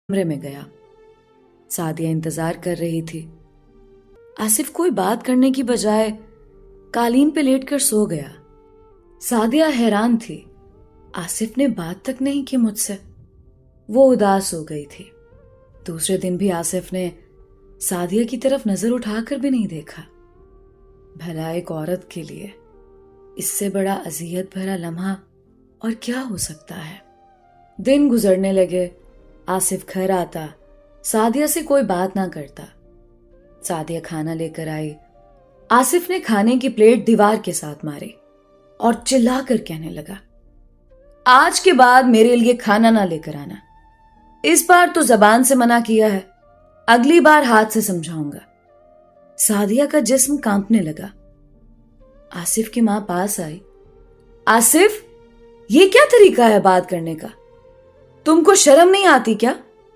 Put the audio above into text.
کمرے میں گیا۔ سعدیہ انتظار کر رہی تھی۔ آصف کوئی بات کرنے کی بجائے قالین پہ لیٹ کر سو گیا۔ سعدیہ حیران تھی، آصف نے بات تک نہیں کی مجھ سے۔ وہ اداس ہو گئی تھی۔ دوسرے دن بھی آصف نے سعدیہ کی طرف نظر اٹھا کر بھی نہیں دیکھا۔ بھلا ایک عورت کے لیے اس سے بڑا اذیت بھرا لمحہ اور کیا ہو سکتا ہے؟ دن گزرنے لگے۔ آصف گھر آتا، سعدیہ سے کوئی بات نہ کرتا۔ سعدیہ کھانا لے کر آئی۔ آصف نے کھانے کی پلیٹ دیوار کے ساتھ ماری اور چلا کر کہنے لگا، آج کے بعد میرے لیے کھانا نہ لے کر آنا۔ اس بار تو زبان سے منع کیا ہے، اگلی بار ہاتھ سے سمجھاؤں گا۔ سعدیہ کا جسم کانپنے لگا۔ آصف کی ماں پاس آئی۔ آصف، یہ کیا طریقہ ہے بات کرنے کا؟ تم کو شرم نہیں آتی کیا؟